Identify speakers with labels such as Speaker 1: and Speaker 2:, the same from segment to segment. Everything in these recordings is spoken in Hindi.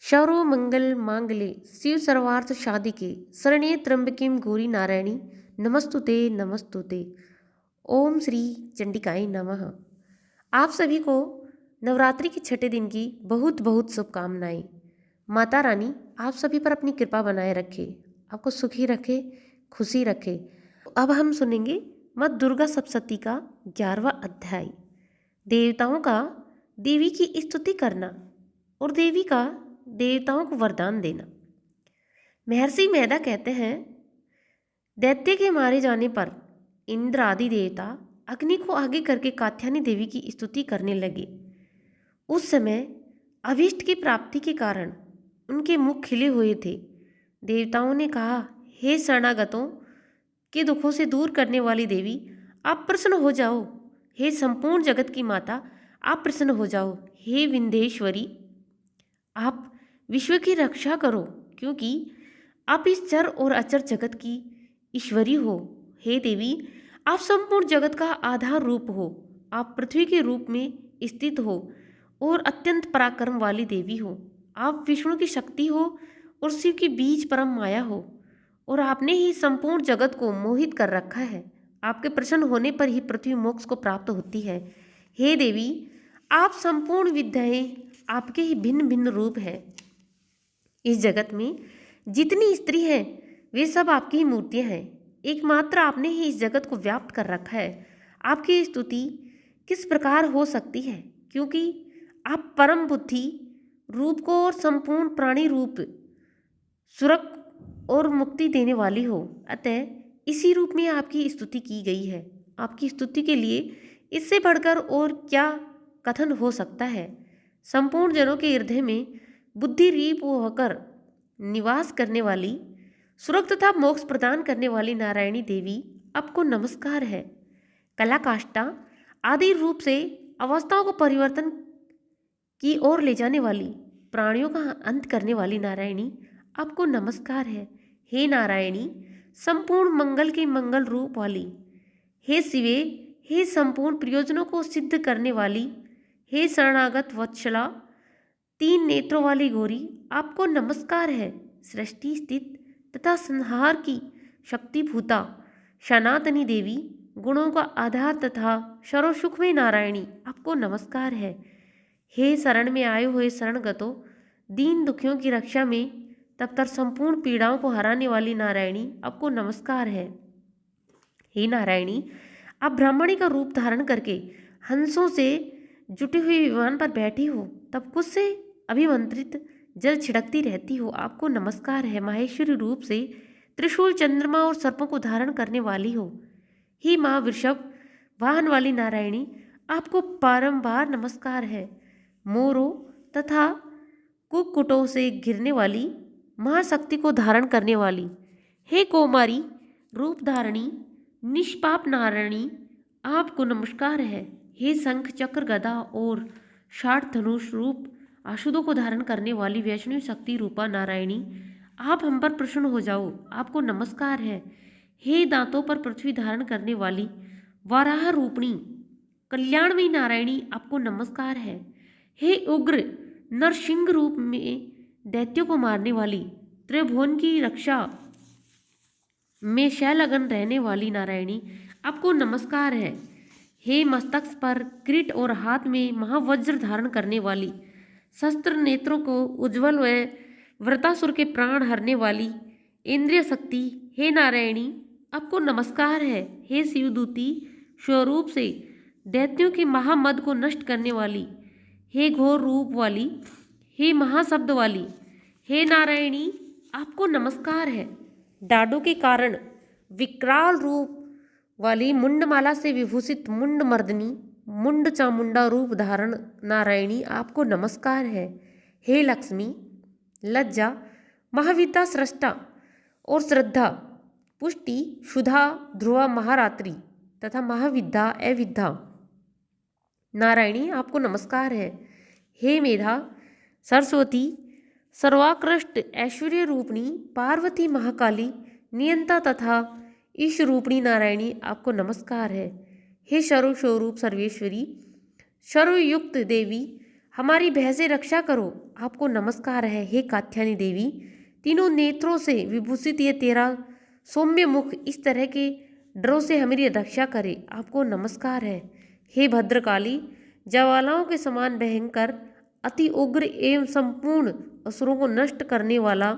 Speaker 1: शौरो मंगल मांगले शिव सर्वार्थ साधिके शरण्ये त्र्यंबकीं गौरी नारायणी नमस्तुते नमस्तुते। ओम श्री चंडिकाय नमः। आप सभी को नवरात्रि के छठे दिन की बहुत बहुत शुभकामनाएं। माता रानी आप सभी पर अपनी कृपा बनाए रखे, आपको सुखी रखे, खुशी रखे। अब हम सुनेंगे माँ दुर्गा सप्तशती का 11वां अध्याय, देवताओं का देवी की स्तुति करना और देवी का देवताओं को वरदान देना। महर्षि मेधा कहते हैं, दैत्य के मारे जाने पर इंद्र आदि देवता अग्नि को आगे करके कात्यायनी देवी की स्तुति करने लगे। उस समय अभीष्ट की प्राप्ति के कारण उनके मुख खिले हुए थे। देवताओं ने कहा, हे शरणागतों के दुखों से दूर करने वाली देवी, आप प्रसन्न हो जाओ। हे संपूर्ण जगत की माता, आप प्रसन्न हो जाओ। हे विंध्येश्वरी, आप विश्व की रक्षा करो, क्योंकि आप इस चर और अचर जगत की ईश्वरी हो। हे देवी, आप संपूर्ण जगत का आधार रूप हो। आप पृथ्वी के रूप में स्थित हो और अत्यंत पराक्रम वाली देवी हो। आप विष्णु की शक्ति हो और शिव की बीज परम माया हो, और आपने ही संपूर्ण जगत को मोहित कर रखा है। आपके प्रसन्न होने पर ही पृथ्वी मोक्ष को प्राप्त होती है। हे देवी, आप संपूर्ण विद्याएं आपके ही भिन्न भिन्न रूप हैं। इस जगत में जितनी स्त्री हैं वे सब आपकी ही मूर्तियां हैं। एकमात्र आपने ही इस जगत को व्याप्त कर रखा है। आपकी स्तुति किस प्रकार हो सकती है, क्योंकि आप परम बुद्धि रूप को और संपूर्ण प्राणी रूप सुरक और मुक्ति देने वाली हो। अतः इसी रूप में आपकी स्तुति की गई है। आपकी स्तुति के लिए इससे बढ़कर और क्या कथन हो सकता है। संपूर्ण जनों के हृदय में बुद्धि रूप होकर निवास करने वाली, सुरग तथा मोक्ष प्रदान करने वाली नारायणी देवी, आपको नमस्कार है। कला काष्ठा आदि रूप से अवस्थाओं को परिवर्तन की ओर ले जाने वाली, प्राणियों का अंत करने वाली नारायणी, आपको नमस्कार है। हे नारायणी, संपूर्ण मंगल के मंगल रूप वाली, हे शिवे, हे संपूर्ण प्रयोजनों को सिद्ध करने वाली, हे शरणागत वत्सला, 3 नेत्रों वाली गौरी, आपको नमस्कार है। सृष्टि स्थित तथा संहार की शक्तिभूता सनातनी देवी, गुणों का आधार तथा सर्वसुखमय नारायणी, आपको नमस्कार है। हे शरण में आए हुए शरणगतों, दीन दुखियों की रक्षा में तत्पर संपूर्ण पीड़ाओं को हराने वाली नारायणी, आपको नमस्कार है। हे नारायणी, आप ब्राह्मणी का रूप धारण करके हंसों से जुटे हुए विमान पर बैठी हो, तब कुछ से अभिमंत्रित जल छिड़कती रहती हो, आपको नमस्कार है। माहेश्वरी रूप से त्रिशूल, चंद्रमा और सर्पों को धारण करने वाली हो। हे माँ वृषभ वाहन वाली नारायणी, आपको बारंबार नमस्कार है। मोरों तथा कुक्कुटों से घिरने वाली, महाशक्ति को धारण करने वाली, हे कौमारी रूप धारणी निष्पाप नारायणी, आपको नमस्कार है। हे शंख चक्र गदा और शार्ट धनुष रूप आशुधों को धारण करने वाली वैष्णवी शक्ति रूपा नारायणी, आप हम पर प्रसन्न हो जाओ, आपको नमस्कार है। हे दांतों पर पृथ्वी धारण करने वाली वाराह रूपणी कल्याणमयी नारायणी, आपको नमस्कार है। हे उग्र नरसिंह रूप में दैत्यों को मारने वाली, त्रिभुवन की रक्षा में शैलगन रहने वाली नारायणी, आपको नमस्कार है। हे मस्तक पर किरीट और हाथ में महावज्र धारण करने वाली, शस्त्र नेत्रों को उज्ज्वल व वृतासुर के प्राण हरने वाली इंद्रिय शक्ति, हे नारायणी, आपको नमस्कार है। हे शिवदूती स्वरूप से दैत्यों के महामद को नष्ट करने वाली, हे घोर रूप वाली, हे महाशब्द वाली, हे नारायणी, आपको नमस्कार है। डाडों के कारण विकराल रूप वाली, मुंडमाला से विभूषित मुंड मर्दनी, मुंड चामुंडा रूप धारण नारायणी, आपको नमस्कार है। हे लक्ष्मी, लज्जा, महाविद्या, सृष्टा और श्रद्धा, पुष्टि, सुधा, ध्रुवा, महारात्रि तथा महाविद्या अविद्या नारायणी, आपको नमस्कार है। हे मेधा, सरस्वती, सर्वाकृष्ट ऐश्वर्य रूपणी, पार्वती, महाकाली, नियंता तथा ईश रूपणी नारायणी, आपको नमस्कार है। हे सर्व स्वरूप सर्वेश्वरी, सर्वयुक्त देवी, हमारी भय से रक्षा करो, आपको नमस्कार है हे कात्यायनी देवी। तीनों नेत्रों से विभूषित ये तेरा सौम्य मुख इस तरह के डरों से हमारी रक्षा करे, आपको नमस्कार है हे भद्रकाली। ज्वालाओं के समान भयंकर, अति उग्र एवं संपूर्ण असुरों को नष्ट करने वाला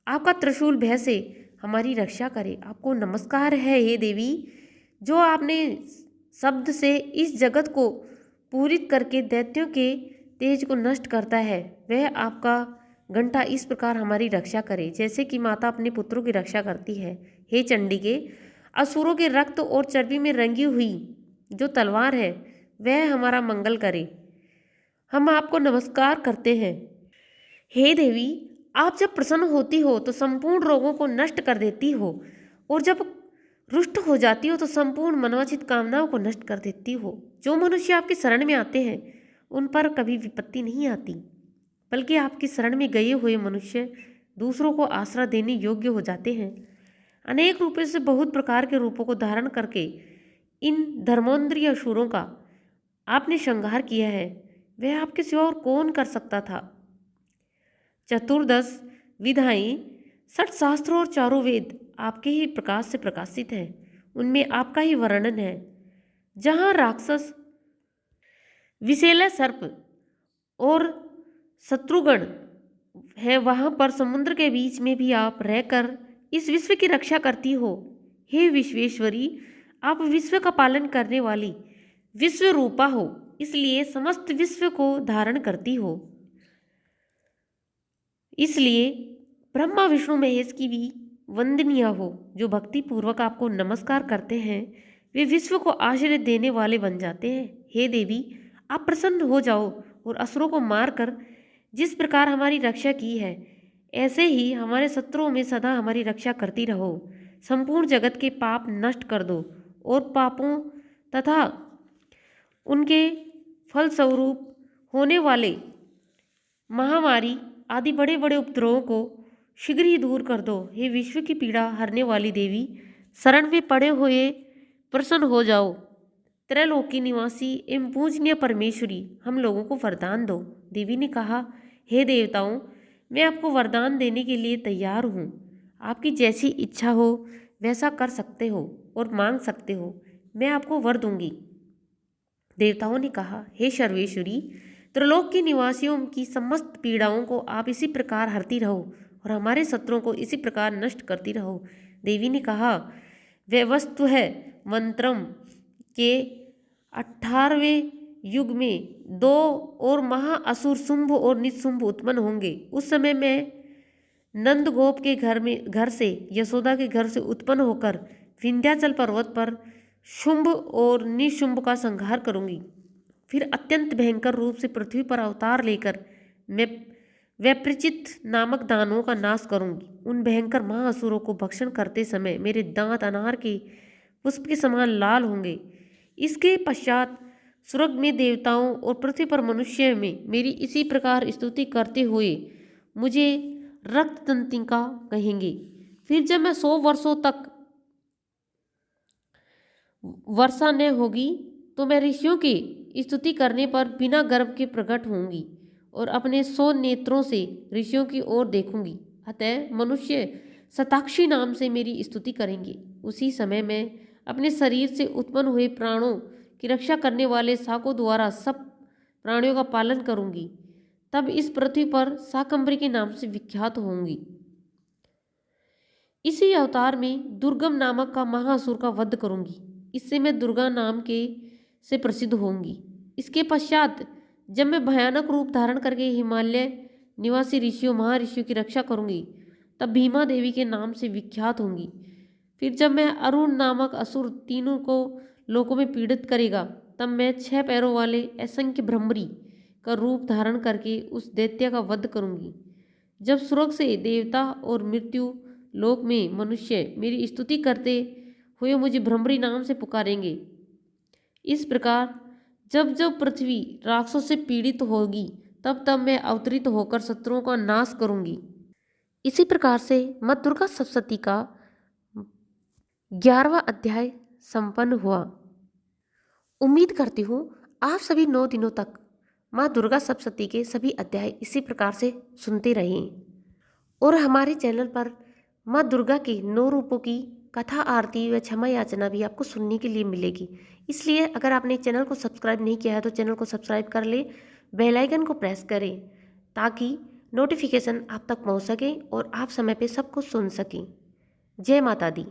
Speaker 1: आपका त्रिशूल भय से हमारी रक्षा करे, आपको नमस्कार है हे देवी। जो आपने शब्द से इस जगत को पूरित करके दैत्यों के तेज को नष्ट करता है, वह आपका घंटा इस प्रकार हमारी रक्षा करे जैसे कि माता अपने पुत्रों की रक्षा करती है। हे चंडिके, असुरों के रक्त और चर्बी में रंगी हुई जो तलवार है वह हमारा मंगल करे, हम आपको नमस्कार करते हैं। हे देवी, आप जब प्रसन्न होती हो तो संपूर्ण रोगों को नष्ट कर देती हो, और जब रुष्ट हो जाती हो तो संपूर्ण मनोवांछित कामनाओं को नष्ट कर देती हो। जो मनुष्य आपकी शरण में आते हैं उन पर कभी विपत्ति नहीं आती, बल्कि आपकी शरण में गए हुए मनुष्य दूसरों को आश्रय देने योग्य हो जाते हैं। अनेक रूपों से बहुत प्रकार के रूपों को धारण करके इन धर्मोन्द्रिय असुरों का आपने संहार किया है, वह आपके सिवा और कौन कर सकता था। 14 विधाएं, 60 शास्त्रों और चारों वेद आपके ही प्रकाश से प्रकाशित हैं, उनमें आपका ही वर्णन है। जहाँ राक्षस, विषैला सर्प और शत्रुगण है, वहाँ पर समुद्र के बीच में भी आप रहकर इस विश्व की रक्षा करती हो। हे विश्वेश्वरी, आप विश्व का पालन करने वाली विश्व रूपा हो, इसलिए समस्त विश्व को धारण करती हो। इसलिए ब्रह्मा विष्णु महेश की भी वंदनीय हो। जो भक्ति पूर्वक आपको नमस्कार करते हैं वे विश्व को आश्रय देने वाले बन जाते हैं। हे देवी, आप प्रसन्न हो जाओ और असुरों को मारकर जिस प्रकार हमारी रक्षा की है ऐसे ही हमारे शत्रुओं में सदा हमारी रक्षा करती रहो। संपूर्ण जगत के पाप नष्ट कर दो और पापों तथा उनके फलस्वरूप होने वाले महामारी आदि बड़े बड़े उपद्रवों को शीघ्र ही दूर कर दो। हे विश्व की पीड़ा हरने वाली देवी, शरण में पड़े हुए प्रसन्न हो जाओ। त्रैलोकी निवासी एवं पूजनीय परमेश्वरी, हम लोगों को वरदान दो। देवी ने कहा, हे देवताओं, मैं आपको वरदान देने के लिए तैयार हूँ। आपकी जैसी इच्छा हो वैसा कर सकते हो और मांग सकते हो, मैं आपको वर दूंगी। देवताओं ने कहा, हे सर्वेश्वरी, त्रिलोक के निवासियों की समस्त पीड़ाओं को आप इसी प्रकार हरती रहो और हमारे शत्रुओं को इसी प्रकार नष्ट करती रहो। देवी ने कहा, वह वस्तु है मंत्रम के 18वें युग में 2 और महाअसुर शुंभ और निशुंभ उत्पन्न होंगे। उस समय मैं नंदगोप के घर से यशोदा के घर से उत्पन्न होकर विंध्याचल पर्वत पर शुंभ और निशुंभ का संहार करूंगी। फिर अत्यंत भयंकर रूप से पृथ्वी पर अवतार लेकर मैं वैप्रचित नामक दानवों का नाश करूंगी। उन भयंकर महाअसुरों को भक्षण करते समय मेरे दांत अनार के पुष्प के समान लाल होंगे। इसके पश्चात स्वर्ग में देवताओं और पृथ्वी पर मनुष्य में मेरी इसी प्रकार स्तुति करते हुए मुझे रक्त तंत्रिका कहेंगे। फिर जब मैं 100 वर्षों तक वर्षा न होगी तो मैं ऋषियों की स्तुति करने पर बिना गर्भ के प्रकट होंगी और अपने 100 नेत्रों से ऋषियों की ओर देखूंगी। अतः मनुष्य शताक्षी नाम से मेरी स्तुति करेंगे। उसी समय मैं अपने शरीर से उत्पन्न हुए प्राणों की रक्षा करने वाले शाकों द्वारा सब प्राणियों का पालन करूंगी। तब इस पृथ्वी पर शाकंभरी के नाम से विख्यात होंगी। इसी अवतार में दुर्गम नामक का महाअसुर का वध करूंगी। इससे मैं दुर्गा नाम के से प्रसिद्ध होंगी। इसके पश्चात जब मैं भयानक रूप धारण करके हिमालय निवासी ऋषियों महर्षियों की रक्षा करूंगी तब भीमा देवी के नाम से विख्यात होंगी। फिर जब मैं अरुण नामक असुर तीनों को लोकों में पीड़ित करेगा तब मैं 6 पैरों वाले असंख्य भ्रमरी का रूप धारण करके उस दैत्य का वध करूंगी। जब स्वर्ग से देवता और मृत्यु लोक में मनुष्य मेरी स्तुति करते हुए मुझे भ्रमरी नाम से पुकारेंगे। इस प्रकार जब जब पृथ्वी राक्षसों से पीड़ित होगी तब तब मैं अवतरित होकर शत्रुओं का नाश करूंगी। इसी प्रकार से माँ दुर्गा सप्तशती का 11वां अध्याय संपन्न हुआ। उम्मीद करती हूँ आप सभी 9 दिनों तक माँ दुर्गा सप्तशती के सभी अध्याय इसी प्रकार से सुनते रहें। और हमारे चैनल पर माँ दुर्गा के 9 रूपों की कथा, आरती व क्षमा याचना भी आपको सुनने के लिए मिलेगी। इसलिए अगर आपने चैनल को सब्सक्राइब नहीं किया है तो चैनल को सब्सक्राइब कर ले, बेल आइकन को प्रेस करें ताकि नोटिफिकेशन आप तक पहुंच सके और आप समय पे सब कुछ सुन सकें। जय माता दी।